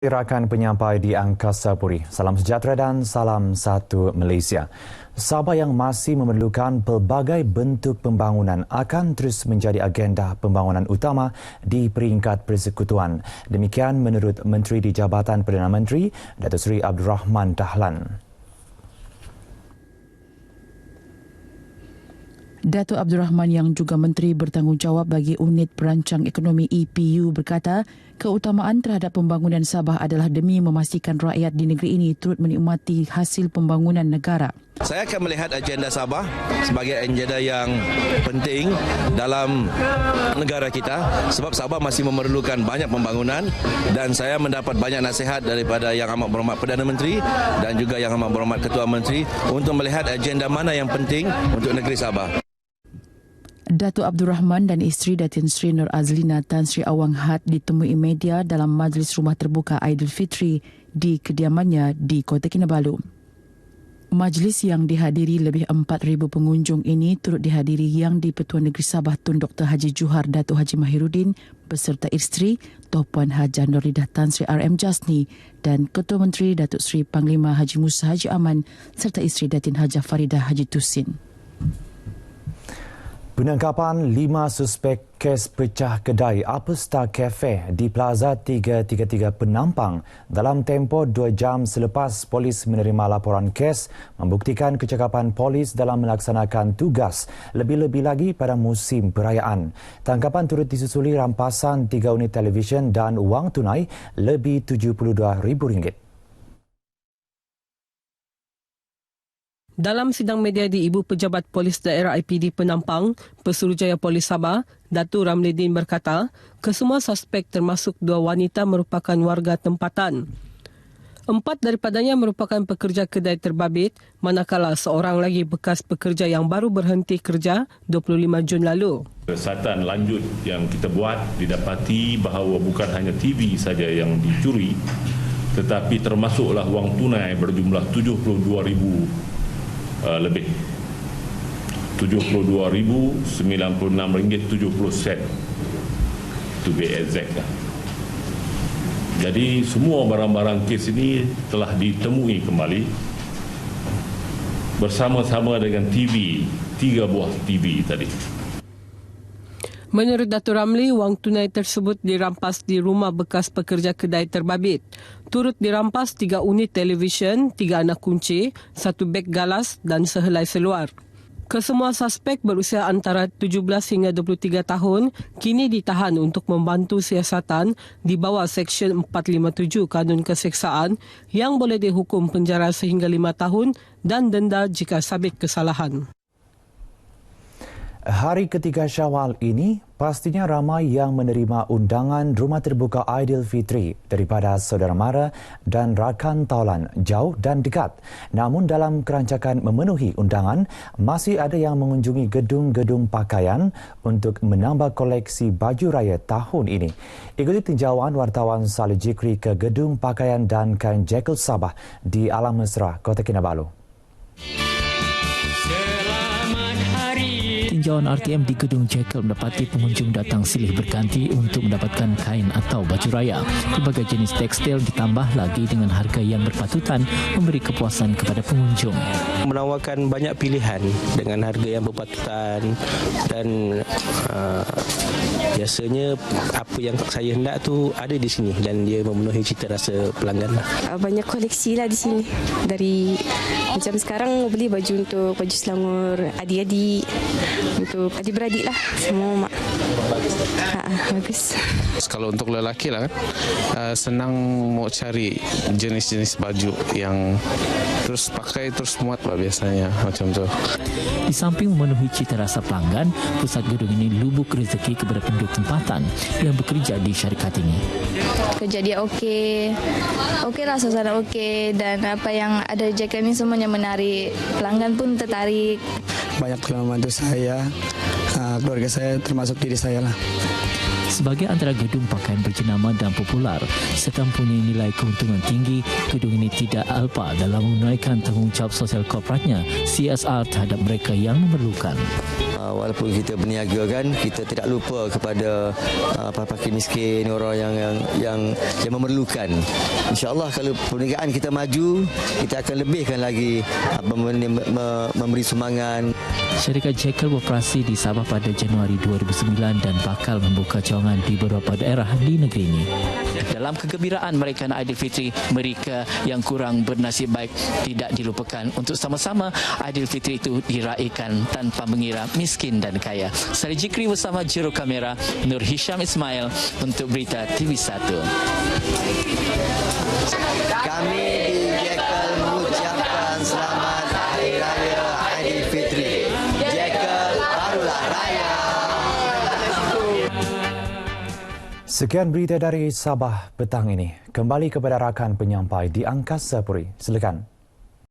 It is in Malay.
Rakan penyampai di Angkasa Puri. Salam sejahtera dan salam satu Malaysia. Sabah yang masih memerlukan pelbagai bentuk pembangunan akan terus menjadi agenda pembangunan utama di peringkat persekutuan. Demikian menurut Menteri di Jabatan Perdana Menteri, Datuk Seri Abdul Rahman Dahlan. Datuk Abdul Rahman yang juga Menteri bertanggungjawab bagi Unit Perancang Ekonomi EPU berkata, keutamaan terhadap pembangunan Sabah adalah demi memastikan rakyat di negeri ini turut menikmati hasil pembangunan negara. Saya akan melihat agenda Sabah sebagai agenda yang penting dalam negara kita sebab Sabah masih memerlukan banyak pembangunan dan saya mendapat banyak nasihat daripada Yang Amat Berhormat Perdana Menteri dan juga Yang Amat Berhormat Ketua Menteri untuk melihat agenda mana yang penting untuk negeri Sabah. Datuk Abdul Rahman dan isteri Datin Sri Nur Azlina Tan Sri Awang Had ditemui media dalam majlis rumah terbuka Aidilfitri di kediamannya di Kota Kinabalu. Majlis yang dihadiri lebih 4,000 pengunjung ini turut dihadiri Yang di-Pertua Negeri Sabah Tun Dr. Haji Johar Datuk Haji Mahiruddin beserta isteri Tuan Hajah Nuridah Tan Sri RM Jasni dan Ketua Menteri Datuk Seri Panglima Haji Musa Haji Aman serta isteri Datin Hajah Faridah Haji Tusin. Penangkapan 5 suspek kes pecah kedai Upper Star Cafe di Plaza 333 Penampang dalam tempoh 2 jam selepas polis menerima laporan kes membuktikan kecakapan polis dalam melaksanakan tugas lebih-lebih lagi pada musim perayaan. Tangkapan turut disusuli rampasan 3 unit televisyen dan wang tunai lebih RM72,000. Dalam sidang media di Ibu Pejabat Polis Daerah IPD Penampang, Pesuruhjaya Polis Sabah, Datuk Ramlidin berkata, kesemua suspek termasuk 2 wanita merupakan warga tempatan. 4 daripadanya merupakan pekerja kedai terbabit, manakala seorang lagi bekas pekerja yang baru berhenti kerja 25 Jun lalu. Siasatan lanjut yang kita buat didapati bahawa bukan hanya TV saja yang dicuri, tetapi termasuklah wang tunai berjumlah RM72,000 lebih RM72,096.70 to be exact. Jadi semua barang-barang kes ini telah ditemui kembali bersama-sama dengan TV, 3 buah TV tadi. Menurut Datuk Ramli, wang tunai tersebut dirampas di rumah bekas pekerja kedai terbabit. Turut dirampas 3 unit televisyen, 3 anak kunci, 1 beg galas dan sehelai seluar. Kesemua suspek berusia antara 17 hingga 23 tahun kini ditahan untuk membantu siasatan di bawah Seksyen 457 Kanun Keseksaan yang boleh dihukum penjara sehingga 5 tahun dan denda jika sabit kesalahan. Hari ketiga Syawal ini, pastinya ramai yang menerima undangan Rumah Terbuka Aidilfitri daripada saudara mara dan rakan taulan jauh dan dekat. Namun dalam kerancakan memenuhi undangan, masih ada yang mengunjungi gedung-gedung pakaian untuk menambah koleksi baju raya tahun ini. Ikuti tinjauan wartawan Salih Jikri ke Gedung Pakaian dan Kain Jekyll Sabah di Alam Mesra, Kota Kinabalu. Tinjauan RTM di Gedung Jekyll mendapati pengunjung datang silih berganti untuk mendapatkan kain atau baju raya. Pelbagai jenis tekstil ditambah lagi dengan harga yang berpatutan memberi kepuasan kepada pengunjung. Menawarkan banyak pilihan dengan harga yang berpatutan dan biasanya apa yang saya hendak tu ada di sini dan dia memenuhi cita rasa pelanggan. Banyak koleksi lah di sini. Dari macam sekarang beli baju untuk baju selangor adik-adik, untuk adik-beradik lah, semua mak. Bagus. Kalau untuk lelaki lah, senang mau cari jenis-jenis baju yang terus pakai terus muat lah biasanya macam tu. Di samping memenuhi cita rasa pelanggan, pusat gedung ini lubuk rezeki kepada penduduk tempatan yang bekerja di syarikat ini. Kerja dia okey lah, suasana okey dan apa yang ada jaket ni semuanya menarik. Pelanggan pun tertarik. Banyak yang membantu saya, keluarga saya termasuk diri saya lah. Sebagai antara gedung pakaian berjenama dan popular serta mempunyai nilai keuntungan tinggi, gedung ini tidak alpa dalam menunaikan tanggungjawab sosial korporatnya CSR terhadap mereka yang memerlukan. Walaupun kita berniaga kan, kita tidak lupa kepada para fakir miskin, orang yang memerlukan. InsyaAllah kalau perniagaan kita maju, kita akan lebihkan lagi memberi sumbangan. Syarikat Jekyll beroperasi di Sabah pada Januari 2009 dan bakal membuka cawangan di beberapa daerah di negeri ini. Dalam kegembiraan merayakan Aidilfitri, mereka yang kurang bernasib baik tidak dilupakan untuk sama-sama Aidilfitri itu diraikan tanpa mengira miskin dan kaya. Saya Jikri bersama juru kamera Nur Hisham Ismail untuk Berita TV1. Kami di Jekyll mengucapkan selamat Hari Raya Aidilfitri. Jekyll barulah raya. Sekian berita dari Sabah petang ini. Kembali kepada rakan penyampai di Angkasa Puri. Silakan.